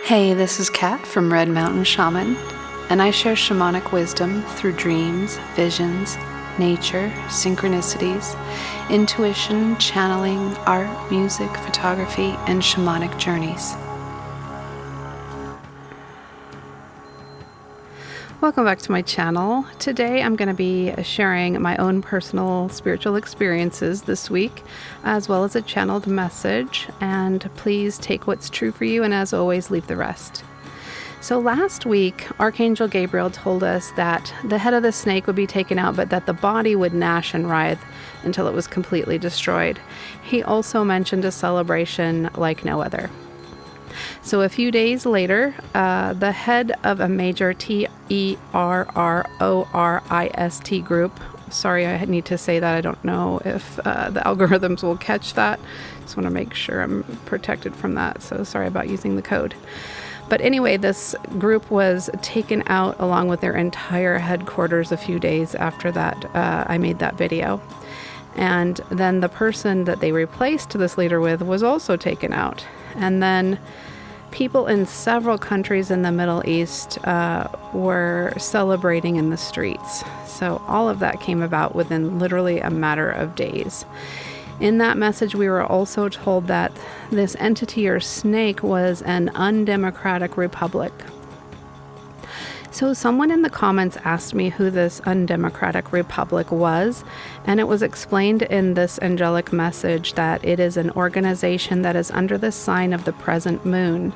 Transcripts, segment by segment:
Hey, this is Kat from Red Mountain Shaman, and I share shamanic wisdom through dreams, visions, nature, synchronicities, intuition, channeling, art, music, photography, and shamanic journeys. Welcome back to my channel. Today I'm going to be sharing my own personal spiritual experiences this week, as well as a channeled message, and please take what's true for you, and as always, leave the rest. So last week, Archangel Gabriel told us that the head of the snake would be taken out, but that the body would gnash and writhe until it was completely destroyed. He also mentioned a celebration like no other. So a few days later, the head of a major TERRORIST group, sorry, I need to say that. I don't know if the algorithms will catch that. Just want to make sure I'm protected from that. So sorry about using the code. But anyway, this group was taken out along with their entire headquarters a few days after that I made that video. And then the person that they replaced this leader with was also taken out. And then people in several countries in the Middle East were celebrating in the streets. So all of that came about within literally a matter of days. In that message, we were also told that this entity or snake was an undemocratic republic. So someone in the comments asked me who this undemocratic republic was, and it was explained in this angelic message that it is an organization that is under the sign of the present moon.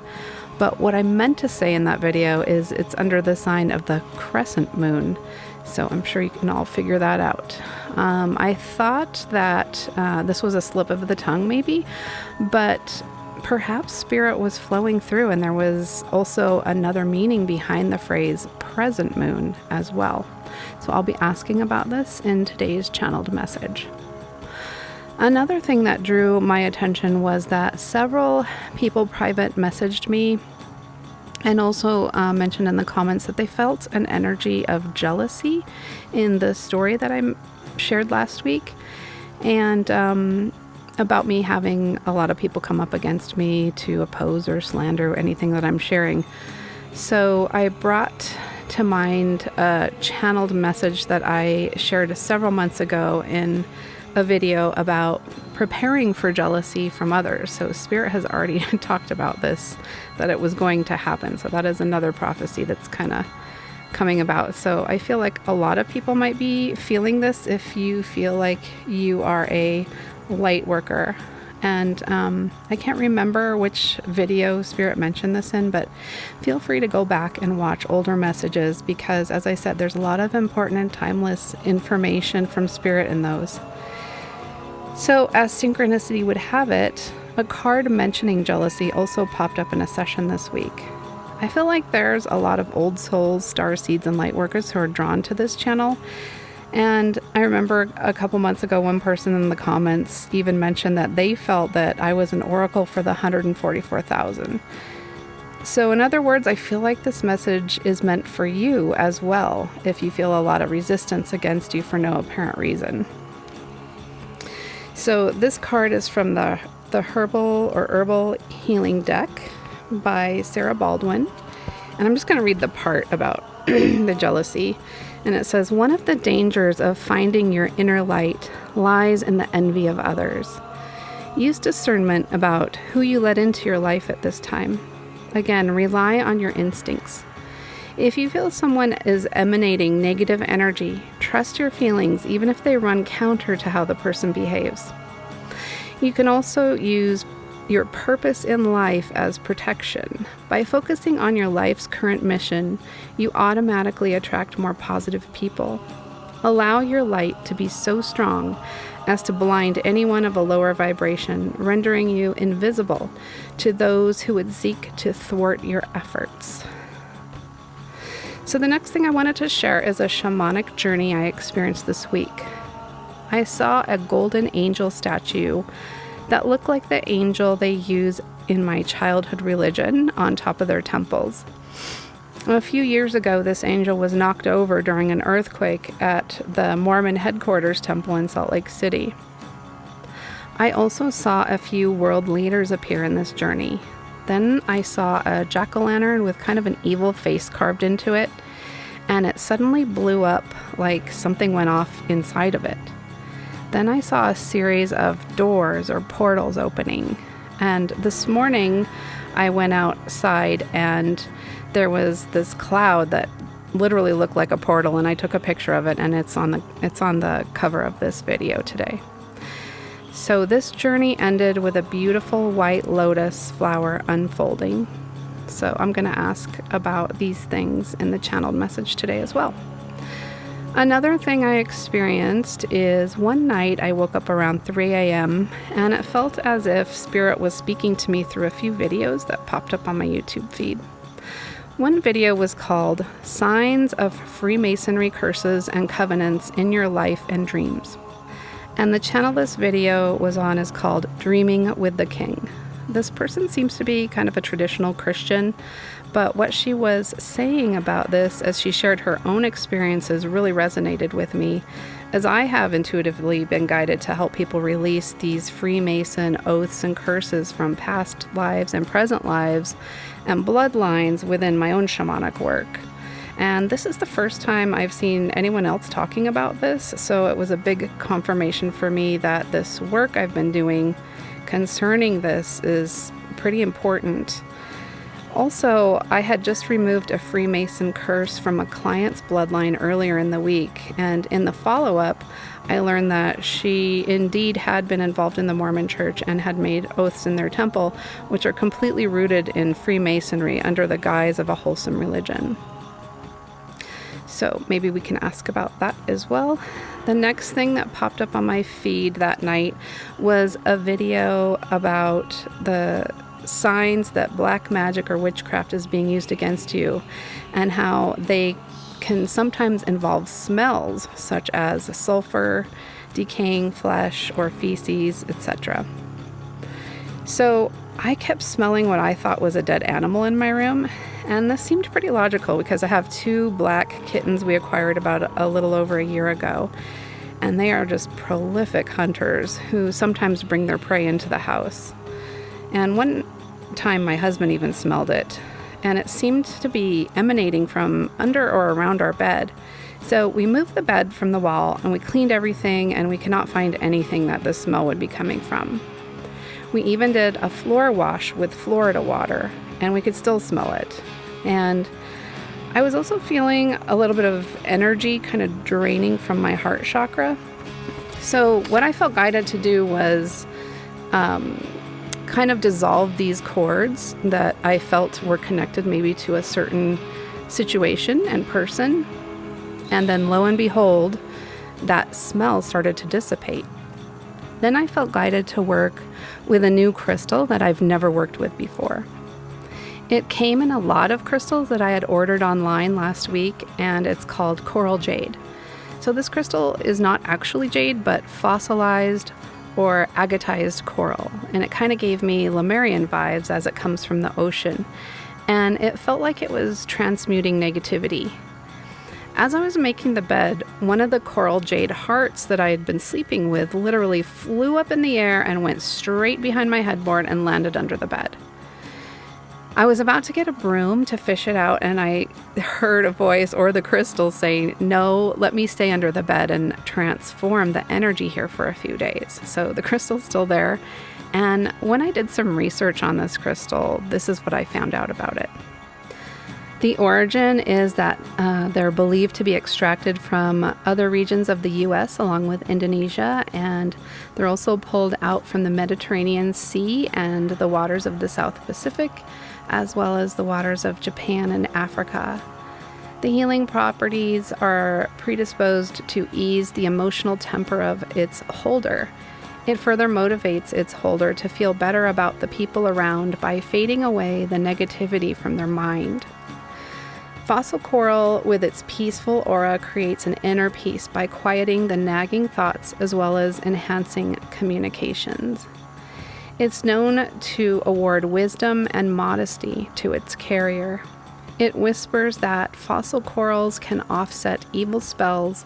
But what I meant to say in that video is it's under the sign of the crescent moon. So I'm sure you can all figure that out. I thought that this was a slip of the tongue maybe, but perhaps spirit was flowing through and there was also another meaning behind the phrase present moon as well. So I'll be asking about this in today's channeled message. Another thing that drew my attention was that several people private messaged me and also mentioned in the comments that they felt an energy of jealousy in the story that I shared last week, and about me having a lot of people come up against me to oppose or slander anything that I'm sharing. So I brought to mind a channeled message that I shared several months ago in a video about preparing for jealousy from others. So Spirit has already talked about this, that it was going to happen. So that is another prophecy that's kind of coming about. So I feel like a lot of people might be feeling this if you feel like you are a light worker. And I can't remember which video Spirit mentioned this in, but feel free to go back and watch older messages because, as I said, there's a lot of important and timeless information from Spirit in those. So as synchronicity would have it, a card mentioning jealousy also popped up in a session this week. I feel like there's a lot of old souls, star seeds, and light workers who are drawn to this channel. And I remember a couple months ago, one person in the comments even mentioned that they felt that I was an oracle for the 144,000. So in other words, I feel like this message is meant for you as well, if you feel a lot of resistance against you for no apparent reason. So this card is from the Herbal Healing deck by Sarah Baldwin. And I'm just going to read the part about the jealousy. And it says, one of the dangers of finding your inner light lies in the envy of others. Use discernment about who you let into your life at this time. Again, rely on your instincts. If you feel someone is emanating negative energy, trust your feelings even if they run counter to how the person behaves. You can also use your purpose in life as protection. By focusing on your life's current mission, you automatically attract more positive people. Allow your light to be so strong as to blind anyone of a lower vibration, rendering you invisible to those who would seek to thwart your efforts. So the next thing I wanted to share is a shamanic journey I experienced this week. I saw a golden angel statue that looked like the angel they use in my childhood religion on top of their temples. A few years ago, this angel was knocked over during an earthquake at the Mormon headquarters temple in Salt Lake City. I also saw a few world leaders appear in this journey. Then I saw a jack-o'-lantern with kind of an evil face carved into it, and it suddenly blew up like something went off inside of it. Then I saw a series of doors or portals opening, and this morning I went outside and there was this cloud that literally looked like a portal, and I took a picture of it, and it's on the cover of this video today. So this journey ended with a beautiful white lotus flower unfolding. So I'm going to ask about these things in the channeled message today as well. Another thing I experienced is one night I woke up around 3 a.m. and it felt as if Spirit was speaking to me through a few videos that popped up on my YouTube feed. One video was called Signs of Freemasonry Curses and Covenants in Your Life and Dreams. And the channel this video was on is called Dreaming with the King. This person seems to be kind of a traditional Christian, but what she was saying about this as she shared her own experiences really resonated with me, as I have intuitively been guided to help people release these Freemason oaths and curses from past lives and present lives and bloodlines within my own shamanic work. And this is the first time I've seen anyone else talking about this, so it was a big confirmation for me that this work I've been doing concerning this is pretty important. Also, I had just removed a Freemason curse from a client's bloodline earlier in the week, and in the follow-up, I learned that she indeed had been involved in the Mormon Church and had made oaths in their temple, which are completely rooted in Freemasonry under the guise of a wholesome religion. So maybe we can ask about that as well. The next thing that popped up on my feed that night was a video about the signs that black magic or witchcraft is being used against you, and how they can sometimes involve smells such as sulfur, decaying flesh, or feces, etc. So I kept smelling what I thought was a dead animal in my room, and this seemed pretty logical because I have 2 black kittens we acquired about a little over a year ago, and they are just prolific hunters who sometimes bring their prey into the house. And one time my husband even smelled it, and it seemed to be emanating from under or around our bed. So we moved the bed from the wall and we cleaned everything, and we could not find anything that the smell would be coming from. We even did a floor wash with Florida water, and we could still smell it. And I was also feeling a little bit of energy kind of draining from my heart chakra. So what I felt guided to do was kind of dissolve these cords that I felt were connected maybe to a certain situation and person. And then lo and behold, that smell started to dissipate. Then I felt guided to work with a new crystal that I've never worked with before. It came in a lot of crystals that I had ordered online last week, and it's called coral jade. So this crystal is not actually jade, but fossilized or agatized coral, and it kind of gave me Lemurian vibes as it comes from the ocean, and it felt like it was transmuting negativity. As I was making the bed, one of the coral jade hearts that I had been sleeping with literally flew up in the air and went straight behind my headboard and landed under the bed. I was about to get a broom to fish it out, and I heard a voice or the crystal saying, "No, let me stay under the bed and transform the energy here for a few days." So the crystal's still there, and when I did some research on this crystal, this is what I found out about it. The origin is that they're believed to be extracted from other regions of the U.S. along with Indonesia, and they're also pulled out from the Mediterranean Sea and the waters of the South Pacific, as well as the waters of Japan and Africa. The healing properties are predisposed to ease the emotional temper of its holder. It further motivates its holder to feel better about the people around by fading away the negativity from their mind. Fossil coral, with its peaceful aura, creates an inner peace by quieting the nagging thoughts as well as enhancing communications. It's known to award wisdom and modesty to its carrier. It whispers that fossil corals can offset evil spells.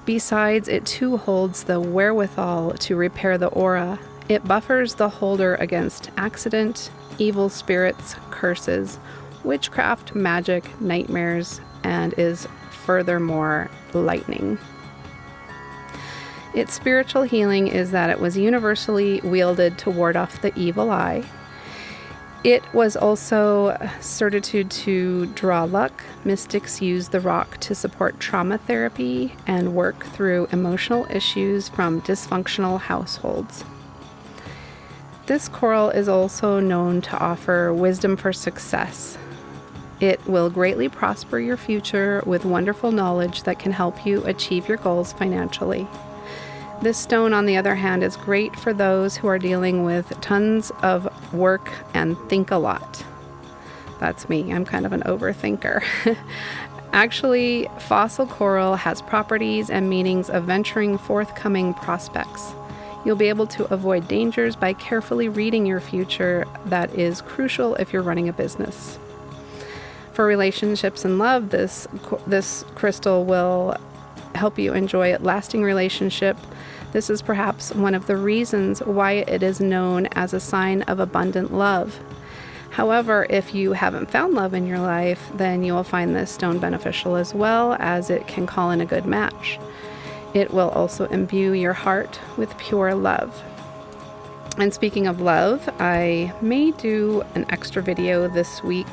Besides, it too holds the wherewithal to repair the aura. It buffers the holder against accident, evil spirits, curses, witchcraft, magic, nightmares, and is furthermore lightning. Its spiritual healing is that it was universally wielded to ward off the evil eye. It was also certitude to draw luck. Mystics use the rock to support trauma therapy and work through emotional issues from dysfunctional households. This coral is also known to offer wisdom for success. It will greatly prosper your future with wonderful knowledge that can help you achieve your goals financially. This stone, on the other hand, is great for those who are dealing with tons of work and think a lot. That's me. I'm kind of an overthinker. Actually, fossil coral has properties and meanings of venturing forthcoming prospects. You'll be able to avoid dangers by carefully reading your future. That is crucial if you're running a business. For relationships and love, this crystal will help you enjoy a lasting relationship. This is perhaps one of the reasons why it is known as a sign of abundant love. However, if you haven't found love in your life, then you will find this stone beneficial as well, as it can call in a good match. It will also imbue your heart with pure love. And speaking of love, I may do an extra video this week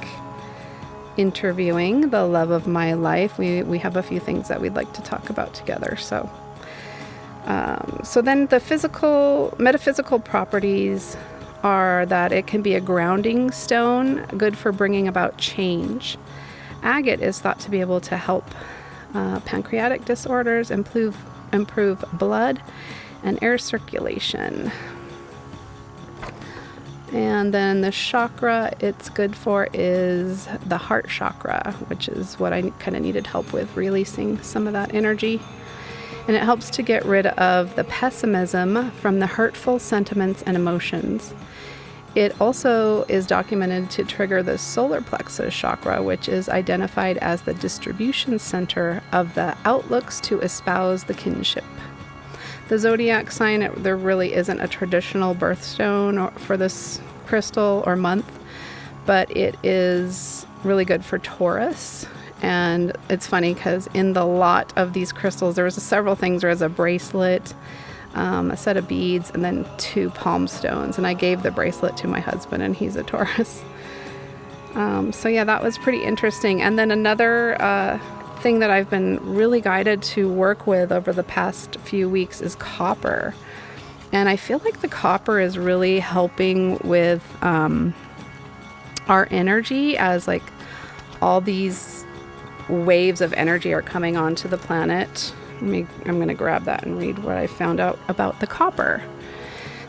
interviewing the love of my life. We have a few things that we'd like to talk about together. So then the metaphysical properties are that it can be a grounding stone, good for bringing about change. Agate is thought to be able to help pancreatic disorders, improve blood and air circulation. And then the chakra it's good for is the heart chakra, which is what I kind of needed help with, releasing some of that energy. And it helps to get rid of the pessimism from the hurtful sentiments and emotions. It also is documented to trigger the solar plexus chakra, which is identified as the distribution center of the outlooks to espouse the kinship. The zodiac sign, there really isn't a traditional birthstone for this crystal or month, but it is really good for Taurus. And it's funny because in the lot of these crystals, there was several things. There was a bracelet, a set of beads, and then 2 palm stones. And I gave the bracelet to my husband, and he's a Taurus. So yeah, that was pretty interesting. And then another thing that I've been really guided to work with over the past few weeks is copper. And I feel like the copper is really helping with our energy, as like all these waves of energy are coming onto the planet. I'm going to grab that and read what I found out about the copper.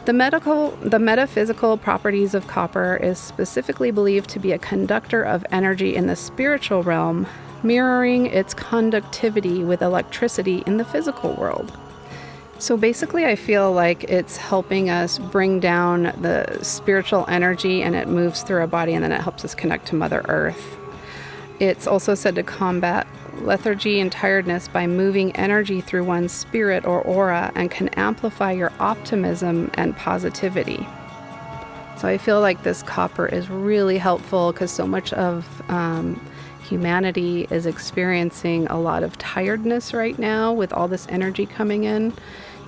The metaphysical properties of copper is specifically believed to be a conductor of energy in the spiritual realm, mirroring its conductivity with electricity in the physical world. So basically, I feel like it's helping us bring down the spiritual energy, and it moves through our body, and then it helps us connect to Mother Earth. It's also said to combat lethargy and tiredness by moving energy through one's spirit or aura, and can amplify your optimism and positivity. So I feel like this copper is really helpful because so much of humanity is experiencing a lot of tiredness right now with all this energy coming in.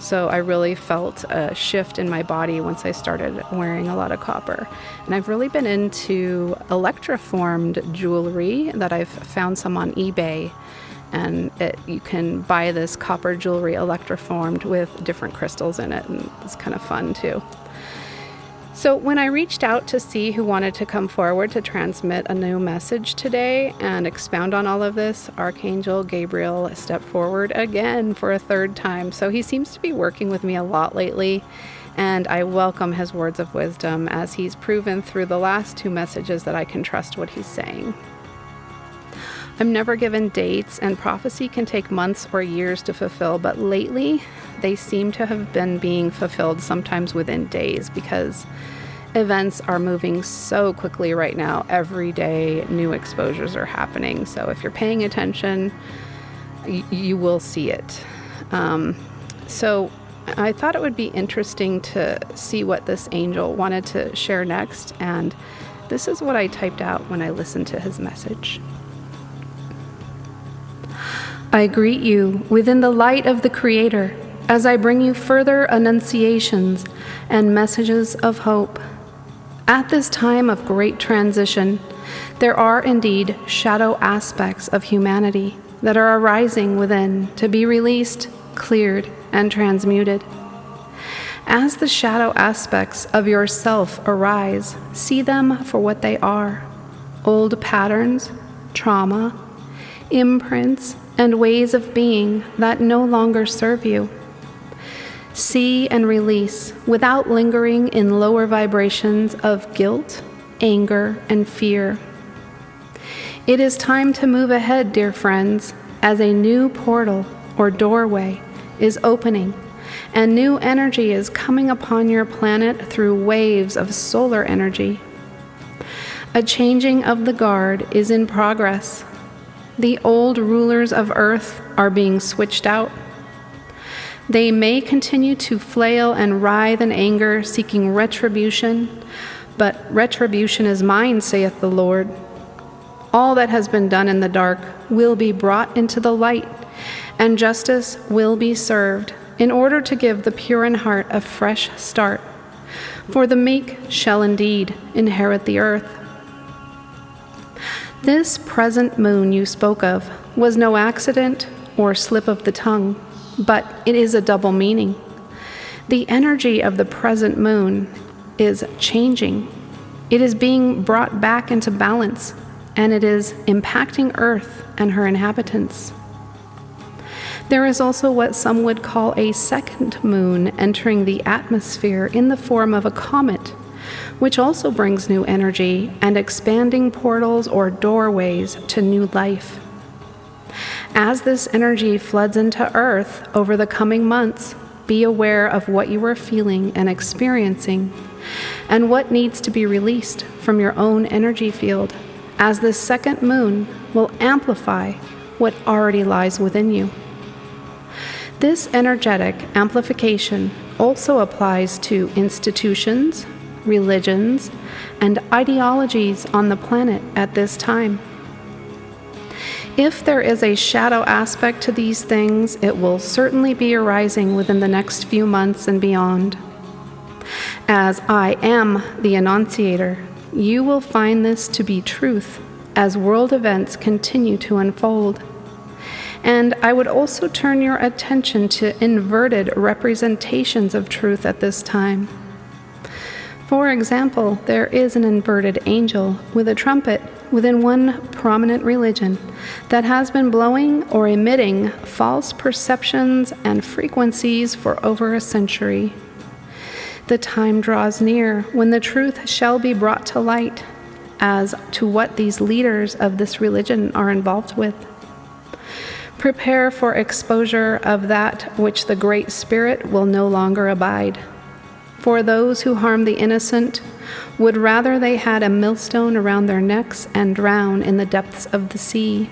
So I really felt a shift in my body once I started wearing a lot of copper. And I've really been into electroformed jewelry that I've found some on eBay. And you can buy this copper jewelry electroformed with different crystals in it. And it's kind of fun too. So when I reached out to see who wanted to come forward to transmit a new message today and expound on all of this, Archangel Gabriel stepped forward again for a 3rd time. So he seems to be working with me a lot lately, and I welcome his words of wisdom, as he's proven through the last 2 messages that I can trust what he's saying. I'm never given dates, and prophecy can take months or years to fulfill, but lately they seem to have been being fulfilled sometimes within days, because events are moving so quickly right now. Every day new exposures are happening. So if you're paying attention, you will see it. So I thought it would be interesting to see what this angel wanted to share next, and this is what I typed out when I listened to his message. I greet you within the light of the Creator as I bring you further annunciations and messages of hope. At this time of great transition, there are indeed shadow aspects of humanity that are arising within to be released, cleared, and transmuted. As the shadow aspects of yourself arise, see them for what they are: old patterns, trauma, imprints, and ways of being that no longer serve you. See and release without lingering in lower vibrations of guilt, anger, and fear. It is time to move ahead, dear friends, as a new portal or doorway is opening, and new energy is coming upon your planet through waves of solar energy. A changing of the guard is in progress. The old rulers of Earth are being switched out. They may continue to flail and writhe in anger, seeking retribution, but retribution is mine, saith the Lord. All that has been done in the dark will be brought into the light, and justice will be served in order to give the pure in heart a fresh start. For the meek shall indeed inherit the earth. This present moon you spoke of was no accident or slip of the tongue, but it is a double meaning. The energy of the present moon is changing. It is being brought back into balance, and it is impacting Earth and her inhabitants. There is also what some would call a second moon entering the atmosphere in the form of a comet, which also brings new energy and expanding portals or doorways to new life. As this energy floods into Earth over the coming months, be aware of what you are feeling and experiencing, and what needs to be released from your own energy field, as this second moon will amplify what already lies within you. This energetic amplification also applies to institutions, religions, and ideologies on the planet at this time. If there is a shadow aspect to these things, it will certainly be arising within the next few months and beyond. As I am the Annunciator, you will find this to be truth as world events continue to unfold. And I would also turn your attention to inverted representations of truth at this time. For example, there is an inverted angel with a trumpet within one prominent religion that has been blowing or emitting false perceptions and frequencies for over a century. The time draws near when the truth shall be brought to light as to what these leaders of this religion are involved with. Prepare for exposure of that which the Great Spirit will no longer abide. For those who harm the innocent would rather they had a millstone around their necks and drown in the depths of the sea.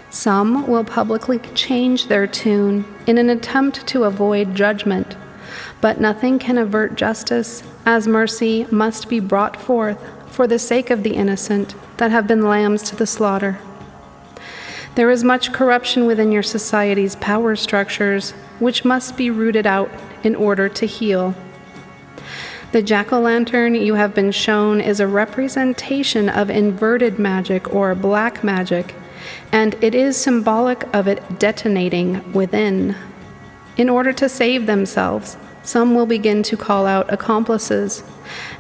Some will publicly change their tune in an attempt to avoid judgment, but nothing can avert justice, as mercy must be brought forth for the sake of the innocent that have been lambs to the slaughter. There is much corruption within your society's power structures, which must be rooted out in order to heal. The jack-o'-lantern you have been shown is a representation of inverted magic or black magic, and it is symbolic of it detonating within. In order to save themselves, some will begin to call out accomplices,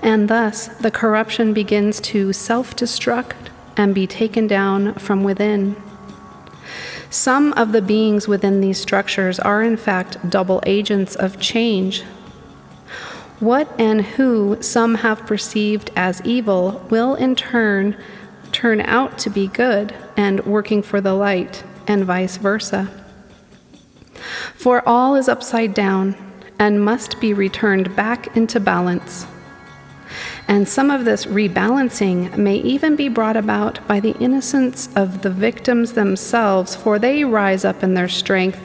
and thus the corruption begins to self-destruct and be taken down from within. Some of the beings within these structures are in fact double agents of change. What and who some have perceived as evil will in turn out to be good and working for the light, and vice versa. For all is upside down and must be returned back into balance. And some of this rebalancing may even be brought about by the innocence of the victims themselves, for they rise up in their strength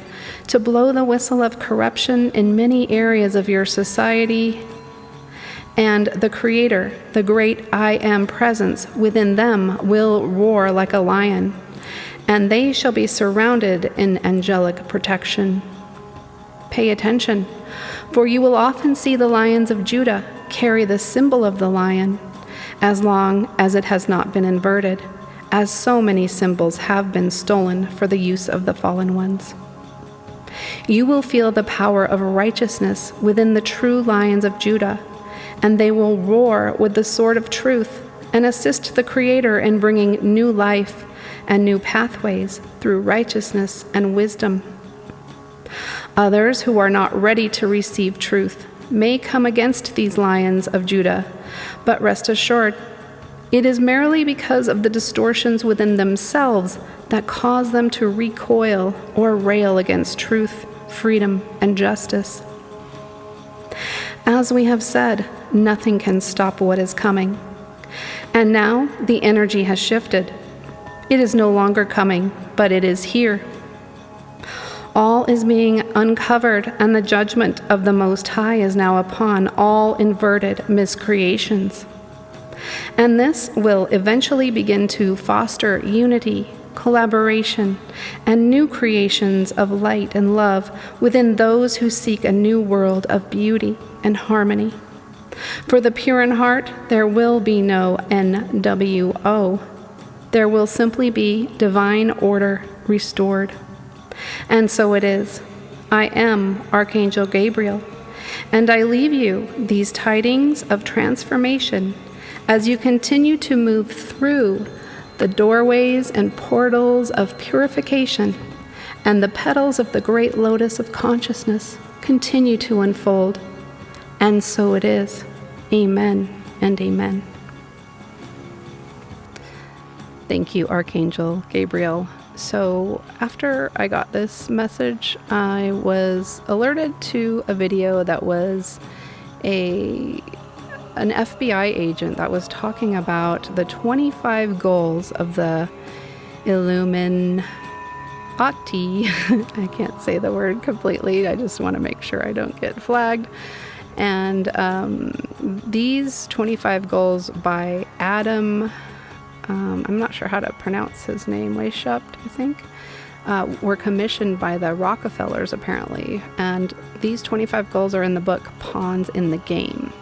to blow the whistle of corruption in many areas of your society, and the Creator, the great I Am presence within them, will roar like a lion, and they shall be surrounded in angelic protection. Pay attention, for you will often see the lions of Judah carry the symbol of the lion, as long as it has not been inverted, as so many symbols have been stolen for the use of the fallen ones. You will feel the power of righteousness within the true lions of Judah, and they will roar with the sword of truth and assist the Creator in bringing new life and new pathways through righteousness and wisdom. Others who are not ready to receive truth may come against these lions of Judah, but rest assured, it is merely because of the distortions within themselves that cause them to recoil or rail against truth, freedom, and justice. As we have said, nothing can stop what is coming. And now the energy has shifted. It is no longer coming, but it is here. All is being uncovered, and the judgment of the Most High is now upon all inverted miscreations. And this will eventually begin to foster unity, collaboration, and new creations of light and love within those who seek a new world of beauty and harmony. For the pure in heart, there will be no NWO. There will simply be divine order restored. And so it is. I am Archangel Gabriel, and I leave you these tidings of transformation as you continue to move through the doorways and portals of purification, and the petals of the great lotus of consciousness continue to unfold. And so it is. Amen and amen. Thank you, Archangel Gabriel. So after I got this message, I was alerted to a video that was an FBI agent that was talking about the 25 goals of the Illuminati. I can't say the word completely. I just want to make sure I don't get flagged. And these 25 goals by Adam, I'm not sure how to pronounce his name, Weishaupt, I think, were commissioned by the Rockefellers, apparently. And these 25 goals are in the book Pawns in the Game.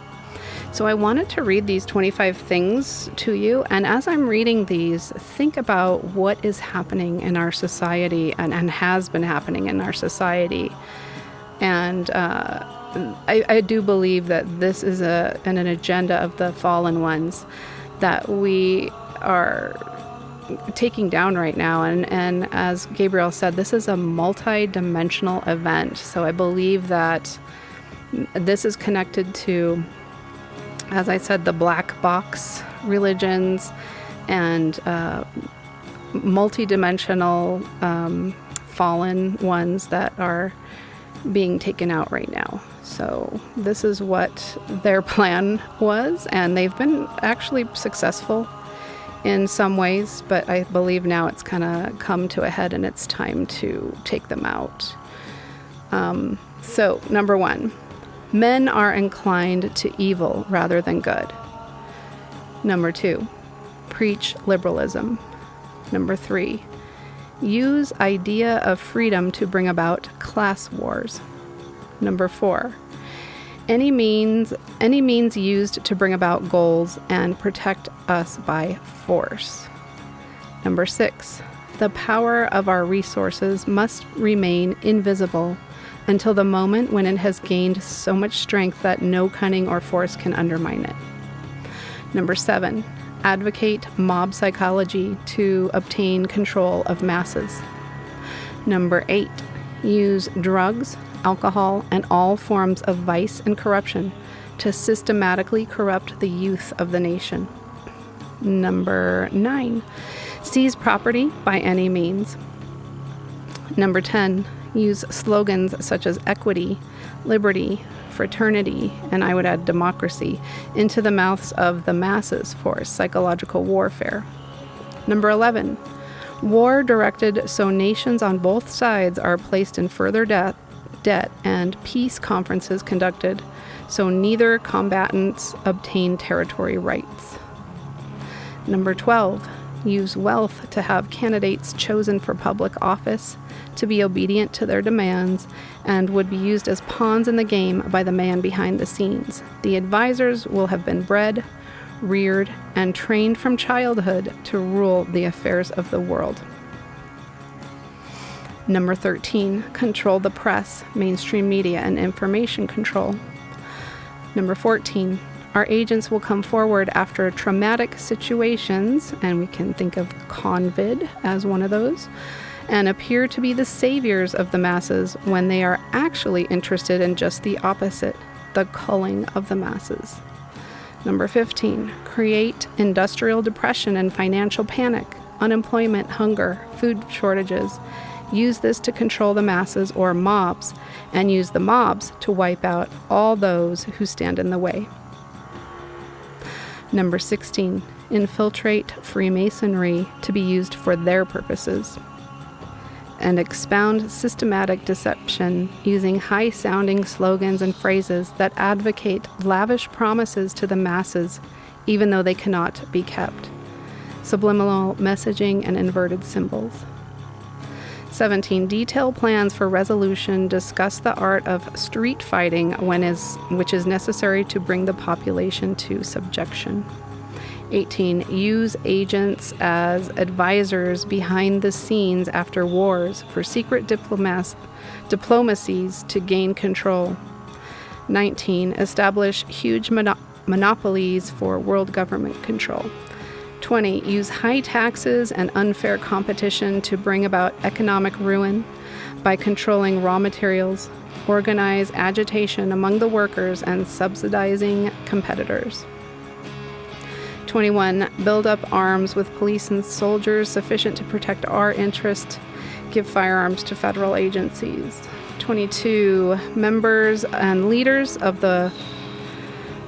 So I wanted to read these 25 things to you. And as I'm reading these, think about what is happening in our society and has been happening in our society. And I do believe that this is an agenda of the fallen ones that we are taking down right now. And as Gabriel said, this is a multi-dimensional event. So I believe that this is connected to, as I said, the black box religions and multi-dimensional fallen ones that are being taken out right now. So this is what their plan was, and they've been actually successful in some ways, but I believe now it's kind of come to a head and it's time to take them out. So number 1, men are inclined to evil rather than good. Number 2, preach liberalism. Number 3, use idea of freedom to bring about class wars. Number 4, any means used to bring about goals and protect us by force. Number 6, the power of our resources must remain invisible until the moment when it has gained so much strength that no cunning or force can undermine it. Number 7, advocate mob psychology to obtain control of masses. Number 8, use drugs, alcohol, and all forms of vice and corruption to systematically corrupt the youth of the nation. Number 9, seize property by any means. Number 10, use slogans such as equity, liberty, fraternity, and I would add democracy, into the mouths of the masses for psychological warfare. Number 11, War directed so nations on both sides are placed in further debt, and peace conferences conducted so neither combatants obtain territory rights. Number 12, use wealth to have candidates chosen for public office to be obedient to their demands and would be used as pawns in the game by the man behind the scenes. The advisors will have been bred, reared, and trained from childhood to rule the affairs of the world. Number 13, control the press, mainstream media, and information control. Number 14, our agents will come forward after traumatic situations, and we can think of COVID as one of those, and appear to be the saviors of the masses when they are actually interested in just the opposite, the culling of the masses. Number 15, create industrial depression and financial panic, unemployment, hunger, food shortages. Use this to control the masses or mobs, and use the mobs to wipe out all those who stand in the way. Number 16, infiltrate Freemasonry to be used for their purposes, and expound systematic deception using high-sounding slogans and phrases that advocate lavish promises to the masses, even though they cannot be kept. Subliminal messaging and inverted symbols. 17. Detail plans for resolution discuss the art of street fighting which is necessary to bring the population to subjection. 18. Use agents as advisors behind the scenes after wars for secret diplomacies to gain control. 19. Establish huge monopolies for world government control. 20. Use high taxes and unfair competition to bring about economic ruin by controlling raw materials. Organize agitation among the workers and subsidizing competitors. 21. Build up arms with police and soldiers sufficient to protect our interests. Give firearms to federal agencies. 22. Members and leaders of the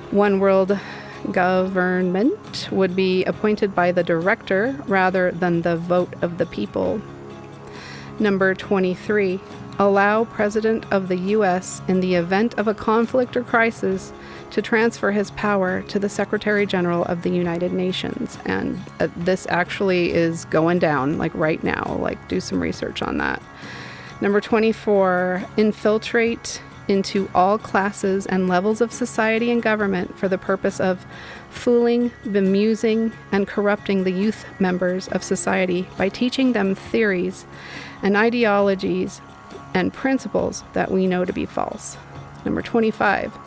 One World government would be appointed by the director rather than the vote of the people. Number 23. Allow President of the U.S. in the event of a conflict or crisis to transfer his power to the Secretary General of the United Nations. And this actually is going down, like right now. Like, do some research on that. Number 24. Infiltrate into all classes and levels of society and government for the purpose of fooling, bemusing, and corrupting the youth members of society by teaching them theories and ideologies and principles that we know to be false. Number 25.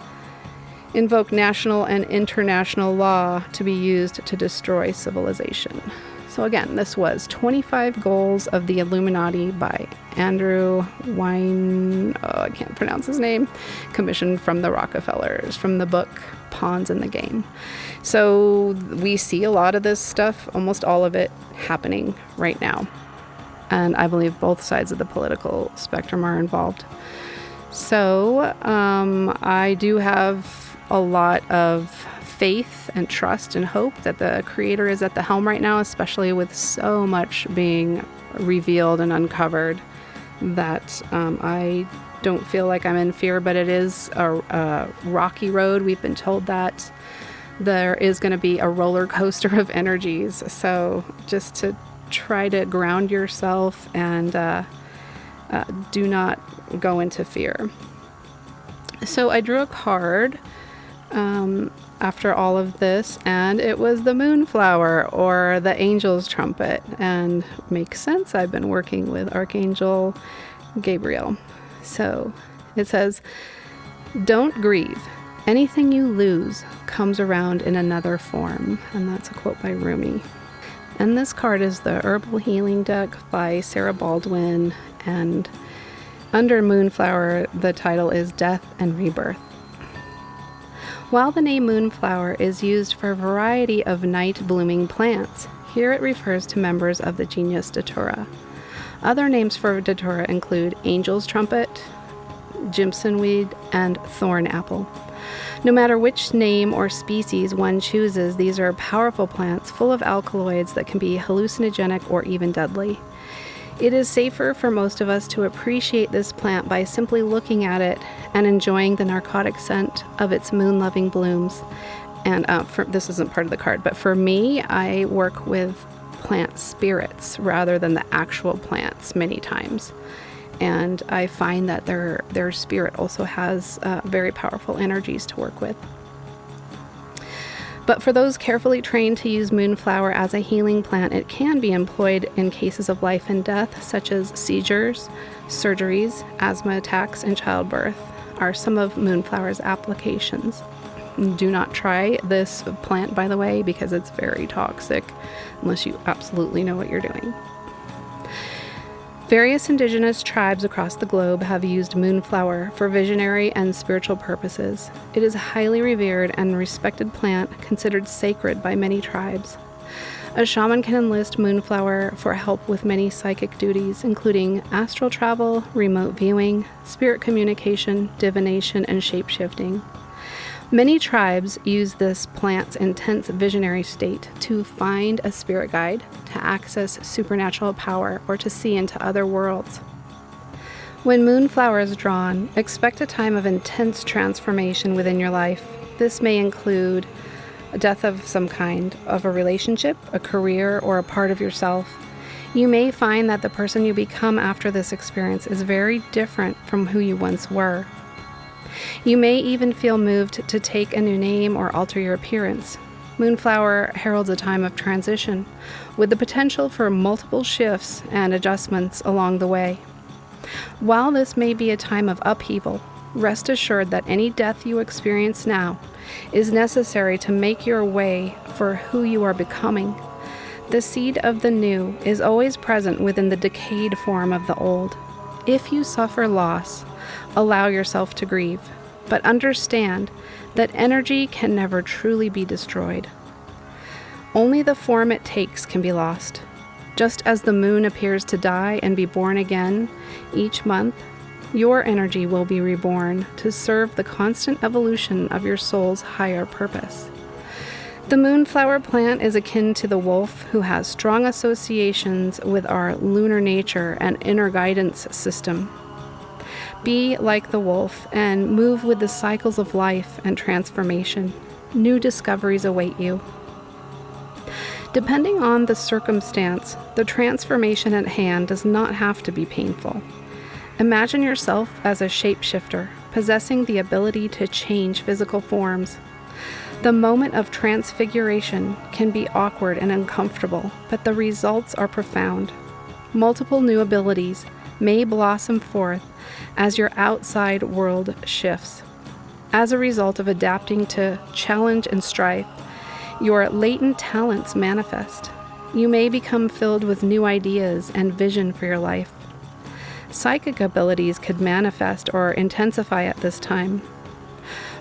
Invoke national and international law to be used to destroy civilization. So again, this was 25 Goals of the Illuminati by Andrew I can't pronounce his name, commissioned from the Rockefellers, from the book Pawns in the Game. So we see a lot of this stuff, almost all of it, happening right now. And I believe both sides of the political spectrum are involved. So I do have a lot of faith and trust and hope that the Creator is at the helm right now, especially with so much being revealed and uncovered, that I don't feel like I'm in fear, but it is a rocky road. We've been told that there is going to be a roller coaster of energies. So just to try to ground yourself and do not go into fear. So I drew a card after all of this, and it was the moonflower, or the angel's trumpet, and makes sense. I've been working with Archangel Gabriel. So it says, "Don't grieve. Anything you lose comes around in another form." And that's a quote by Rumi. And this card is the Herbal Healing Deck by Sarah Baldwin, and under Moonflower, the title is Death and Rebirth. While the name Moonflower is used for a variety of night-blooming plants, here it refers to members of the genus Datura. Other names for Datura include Angel's Trumpet, Jimson Weed, and Thorn Apple. No matter which name or species one chooses, these are powerful plants full of alkaloids that can be hallucinogenic or even deadly. It is safer for most of us to appreciate this plant by simply looking at it and enjoying the narcotic scent of its moon-loving blooms. And this isn't part of the card, but for me, I work with plant spirits rather than the actual plants many times. And I find that their spirit also has very powerful energies to work with. But for those carefully trained to use moonflower as a healing plant, it can be employed in cases of life and death, such as seizures, surgeries, asthma attacks, and childbirth are some of moonflower's applications. Do not try this plant, by the way, because it's very toxic unless you absolutely know what you're doing. Various indigenous tribes across the globe have used moonflower for visionary and spiritual purposes. It is a highly revered and respected plant considered sacred by many tribes. A shaman can enlist moonflower for help with many psychic duties, including astral travel, remote viewing, spirit communication, divination, and shape-shifting. Many tribes use this plant's intense visionary state to find a spirit guide, to access supernatural power, or to see into other worlds. When moonflower is drawn, expect a time of intense transformation within your life. This may include a death of some kind, of a relationship, a career, or a part of yourself. You may find that the person you become after this experience is very different from who you once were. You may even feel moved to take a new name or alter your appearance. Moonflower heralds a time of transition, with the potential for multiple shifts and adjustments along the way. While this may be a time of upheaval, rest assured that any death you experience now is necessary to make your way for who you are becoming. The seed of the new is always present within the decayed form of the old. If you suffer loss, allow yourself to grieve, but understand that energy can never truly be destroyed. Only the form it takes can be lost. Just as the moon appears to die and be born again each month, your energy will be reborn to serve the constant evolution of your soul's higher purpose. The moonflower plant is akin to the wolf, who has strong associations with our lunar nature and inner guidance system. Be like the wolf and move with the cycles of life and transformation. New discoveries await you. Depending on the circumstance, the transformation at hand does not have to be painful. Imagine yourself as a shapeshifter, possessing the ability to change physical forms. The moment of transfiguration can be awkward and uncomfortable, but the results are profound. Multiple new abilities may blossom forth as your outside world shifts. As a result of adapting to challenge and strife, your latent talents manifest. You may become filled with new ideas and vision for your life. Psychic abilities could manifest or intensify at this time.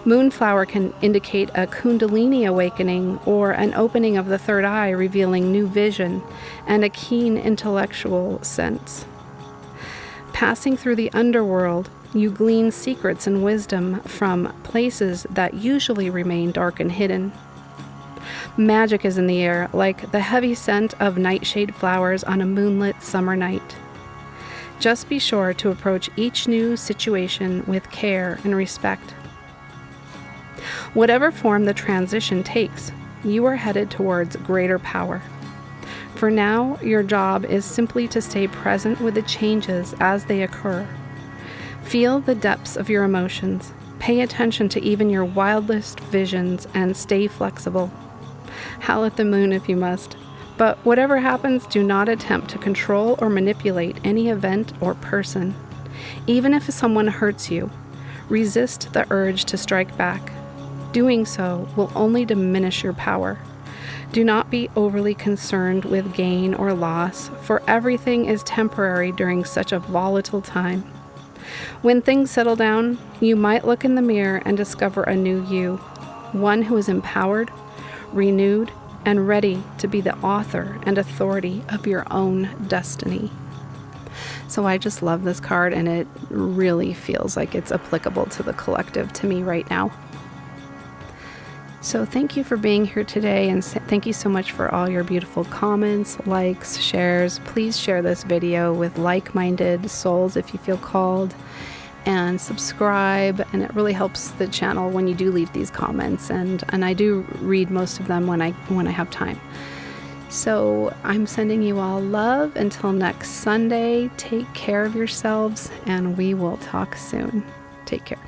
Moonflower can indicate a Kundalini awakening or an opening of the third eye, revealing new vision and a keen intellectual sense. Passing through the underworld, you glean secrets and wisdom from places that usually remain dark and hidden. Magic is in the air, like the heavy scent of nightshade flowers on a moonlit summer night. Just be sure to approach each new situation with care and respect. Whatever form the transition takes, you are headed towards greater power. For now, your job is simply to stay present with the changes as they occur. Feel the depths of your emotions, pay attention to even your wildest visions, and stay flexible. Howl at the moon if you must, but whatever happens, do not attempt to control or manipulate any event or person. Even if someone hurts you, resist the urge to strike back. Doing so will only diminish your power. Do not be overly concerned with gain or loss, for everything is temporary during such a volatile time. When things settle down, you might look in the mirror and discover a new you, one who is empowered, renewed, and ready to be the author and authority of your own destiny. So I just love this card, and it really feels like it's applicable to the collective to me right now. So thank you for being here today, and thank you so much for all your beautiful comments, likes, shares. Please share this video with like-minded souls if you feel called, and subscribe. And it really helps the channel when you do leave these comments, and I do read most of them when I have time. So I'm sending you all love until next Sunday. Take care of yourselves, and we will talk soon. Take care.